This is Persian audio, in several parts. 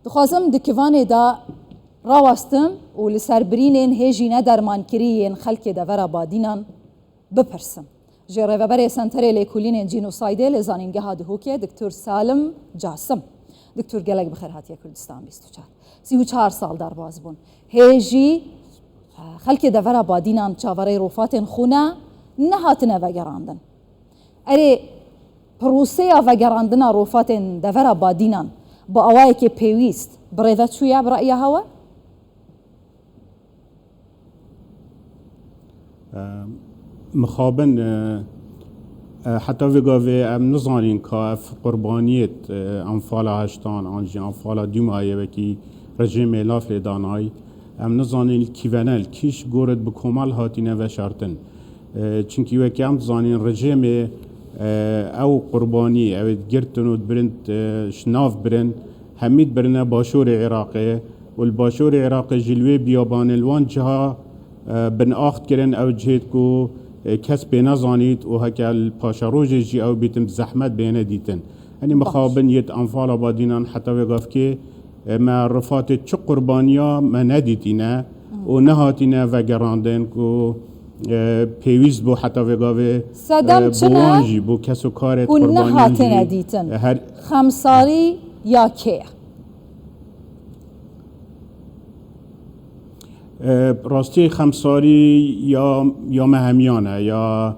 دخوازم دکوانه دا راوستم و لسربرینین هیجینه درمانکریین خلک دورا بادینان بپرسم. جره بری سنتر لیکولین جینوسایده لزانینگه ها دهوکه دکتر سالم جاسم. دکتر گلگ بخیر هاتیه کردستان 34 سال در باز بون. هیجی خلک دورا بادینان چاوره روفات خونه نهاتنه وگراندن. اره پروسه وگراندن روفات دورا بادینان با اوایی که پیویست برایدت شویا برای هوا؟ مخابن حتی وگاوی ام نزانین که قربانیت انفال هشتان آنجی انفال دیمایه وکی رژیم لاف دانای ام نزانین کیونل کیش گورد بکمال هاتینه و شرطن چونکی وکی ام نزانین رژیم او قربانی او گرتن و برند شناف برند همید برنه باشور عراقی والباشور عراقی جلوه بیابان الوان جها بن آخت کرن او جهد کو کس به نزانید و هکل پاشاروج جی او بیتم زحمت بینه دیتن یعنی مخابن یت انفال آبادینان حتی وگاف که ما رفات چه قربانیا ما ندیتینه و نهاتینه و گراندن کو پیویز بو حتی وگاوه بوانجی بو کس و کارت قربانی نهاتینه دیتن خمساری یا که راستی خمساری یا مهمیانه یا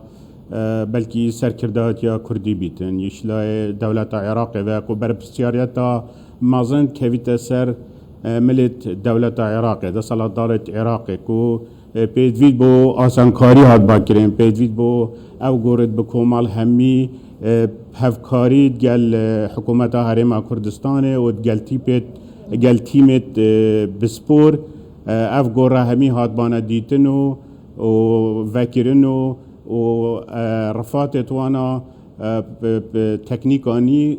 بلکی سرکردات یا کردی بیتن یشلای دولت عراق و قبر بسیاریتا مازن کویت سر ملت دولت عراق ده صلاح دولت عراق کو پیدوید بو آسانکاری هات باکرین پیدوید بو او گورد بکومال همی هفکاری گل حکومت هرم کردستانه و گل تیمت بسپور اف گوره همی هاتبانه دیتن و وکرن و رفات توانا تکنیکانی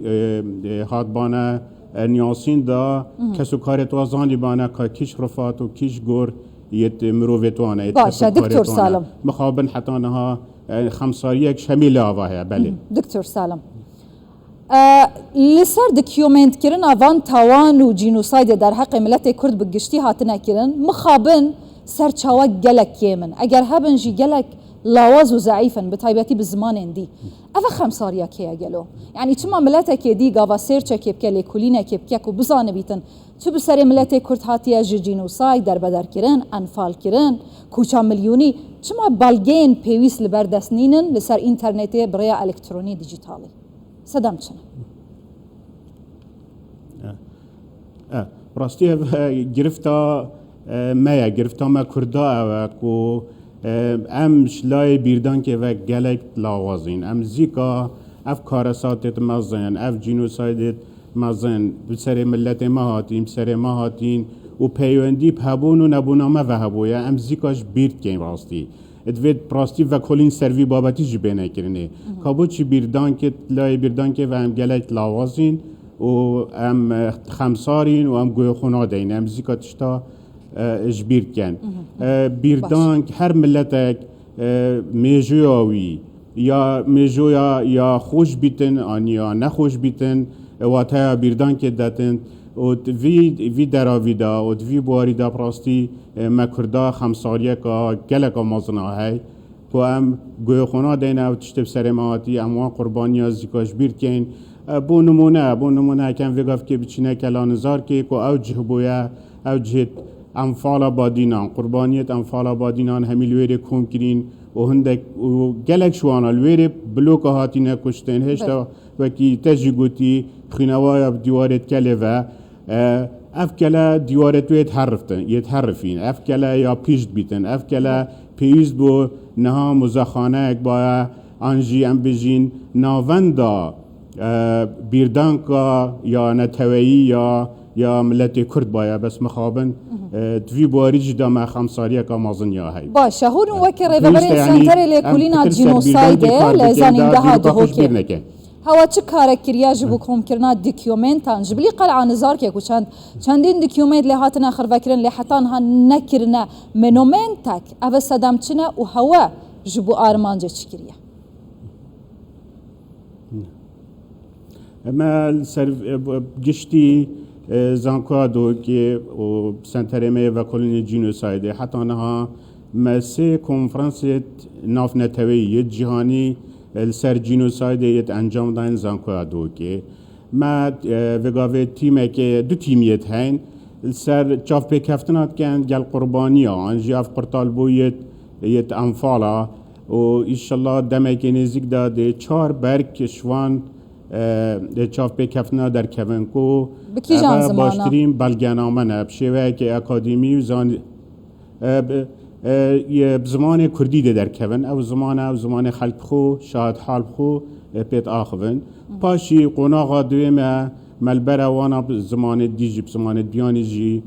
هاتبانه نیاسین دا کسو کارت وزانی بانه که کش رفات و کش گور یت مروفتوانه باشه دکتر سالم مخابن حتی انها خمساریک شمیل آواه بله دکتر سالم لسر دکیومنت کرن آوان تاوان و جینوساید در حق ملت کرد بگشتی هاتنه کرن مخابن سرچاوه گلک یمن اگر هبن جی گلک لاواز و ضعیفن بطایبتی بزمان اندی اوه خمساریا که گلو یعنی چما ملت که دی گاوا سرچه که بکه لیکولینه که بکه و بزانه بیتن چه بسر ملت کرد هاتیه جینوساید در بدر کرن انفال کرن کوچا میلیونی چما بالگین پیویس لبردست نینن لسر اینترنتی برای الکترونی دیجیتالی صدام چنه راستی گرفتا ما کرده و ام شلای بیردان که و گلک لاوازین ام زیکا اف کارساتت مزین اف جینوسایدت مزین بسر ملت ما هاتین بسر ما هاتین و پیوندی بهبون و نبونا ما وهبویا ام زیکاش بیرد کن راستی ادوید راستی و کلین سروی بابتی جی بینه کرنه کابو چی بیردان که لای بیردان که و ام گلک لاوازین و ام خمسارین و ام گوی خونا دین ام زیکا تشتا اجبیر کن بیردان که هر ملتک میجویاوی یا میجویا یا خوش بیتن آن یا نخوش بیتن واتها بیردان که داتن و وی دراویدا و وی بواریدا پراستی مکردا خمساریه که گلک آمازنا های که ام گوی خونا دینه و تشتب سرماتی اموان قربانی زیکاش بیر کن بو نمونه کن وگاف که بچینه کلانزار که او جهبویا او جهت انفال آبادینان قربانیت انفال آبادینان همی لویره کم کرین و هندک و گلک شوانا لویره بلوک هاتینه کشتن هشتا وکی تجی گوتی خینوای دیوارت کله و اف کلا دیوارت و یتحرفین اف کلا یا پیشت بیتن اف کلا پیوز بو نها مزخانه اک بایا آنجی ام بجین ناوندا بیردانکا یا نتوایی یا ملت کرد باید بس مخابن دوی باری جدا ما خمساریه که مازنیا هایی باشه هون وکره و برای سنتر لیکولین جینوسایده لزانینده ها دهوکه هوا چه کار کریا جبو کم کرنا دکیومنتان جبلی قلعه نزار که چندین دکیومنت لحاتنا آخر وکرن لحتان ها نکرنا منومنتک او صدام چنه و هوا جبو آرمانجه چی کریا اما گشتی زانکو دو که سنترمه و کلونی جینوسایده حتی آنها مسه کنفرانس ناف نتوی جهانی سر جینوسایده یت انجام دادن زانکو دو که ما وگاوه تیمه که دو تیمیت هین سر چاف پیکفتنات کن گل قربانی ها انجی اف قرطال بویت یت انفالا و ایشالله دمه که نزیک داده 4 برگ شوان چاف پیکفتنا در کونکو بکی جان زمانه باشترین بلگنامه نه بشوه که اکادمی و بزمان کردی ده در کون او زمان خلق خو شاهد حال خو پیت آخوین پاشی قناغا دویمه ملبره وانا زمان دیجی بزمان دیانی جی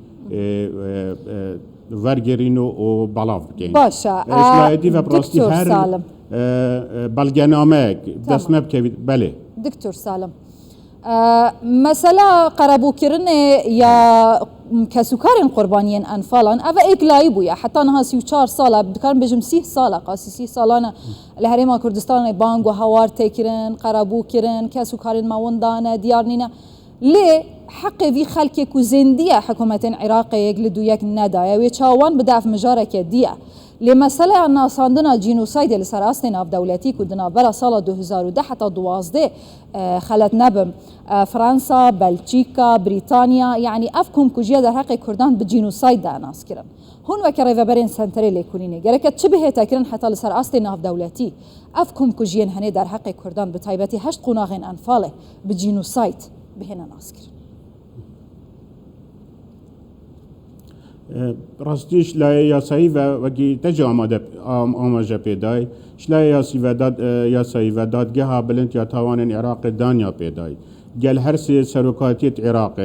ورگرینو و بلاف بگین باشه اشلایدی و براستی دکتور هر سالم بلگنامه دست مبکوید بله دكتور سالم مسألة قربو كرني يا كسكارين قربانيين أنفالان أفا إقلائي بويا حتى أنها 34 سالة بكارن بجم 6 سالة قاسي 6 سالة الهريمة كردستان بانغ وهوار تيكرن قربو كرن كسكارين ماوندانا ديارنينا ليه حق في خلك كوزندية حكومة عراقية يقلدو يك ندايا ويتشاوان بدأ مجارك ديا لمسألة أن صندنا الجينوسايد اللي صار أصلنا في دولتي كدنا برا سال 2010 حتى 12 خلت نبم فرنسا بلجيكا بريطانيا يعني أفكم كجيا در حق كردان بالجينوسايد ده ناس كرن هون وكريفا برين سنتري ليكونيني جركت تشبه تكرن حتى اللي صار أصلنا في دولتي أفكم كجيا هني در حق كردان بتايبتي هشت قناغين أنفاله بالجينوسايد بهنا ناس كرن راستیش لای یاسایی و وکی تجا آماده پیدای شلای یاسایی و دادگاه ها بلند یا توان عراق دانیا پیدای گل هر سی سروکاتیت عراق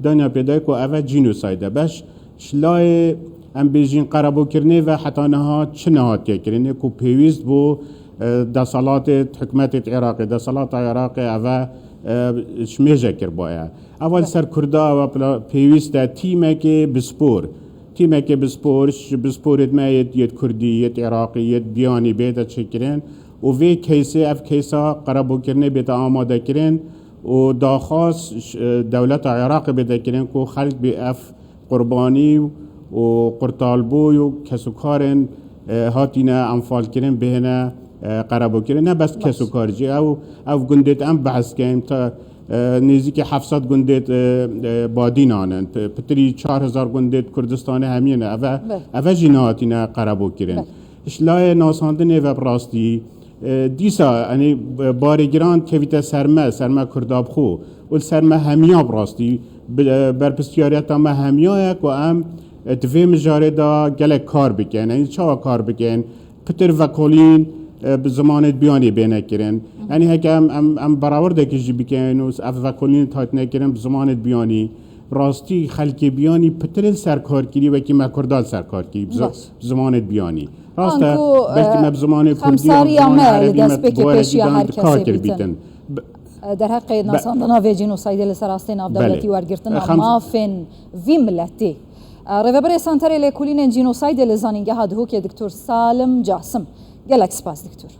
دانیا پیدای کو اوه جینوسایده باش شلای ام بیجین قربو کرنه و حتی نها چه نهاتی کرنه کو پیویست بو دسالات حکمت عراق دسالات عراق اوه شمیجه کر باید اول سر کرده و پیویست تیمه که بسپورت ما يد كردي يد عراقي يد بياني بيتا تشكرين وفي كيسي اف كيسا قربو كرني بيتا آماده كرين وداخاص دولة العراق بيتا كرين كو خلق بأف قرباني وقرطالبوي وكسوكارن هاتينا انفال كرين بهنا قربو كرين نه بس كسوكار جي او قندت ام بحث كين تا نزدیک 700 گندت بادین آنند پتری 4000 گندت کردستان همینه اوه جناتی نه قربو کرن اشلای ناساندن و براستی دیسا یعنی بارگران کویت سرمه کرداب خو و سرمه همیا براستی برپسیاریت ما همیا و ام دوی مجاره دا گلک کار بکن یعنی چه کار بکن پتر وکولین بزمان بیانی بینه کرن یعنی هک ام برابر دکیجی بکن و افکولین تایت نکرن بزمان بیانی راستی خلک بیانی پترل سرکار کری و کی مکردال سرکار کری بزمان بیانی راسته بلکه بزمان کردی هم دست بکی پیشی هر کسی بیتن در حق ناساندنا و جنوساید لسراستی ناف دولتی ورگرتنا مافن وی ملتی رهبر سنتر لکولین جنوساید لزانینگه هادهو که دکتور سالم جاسم گلک سپاس دکتور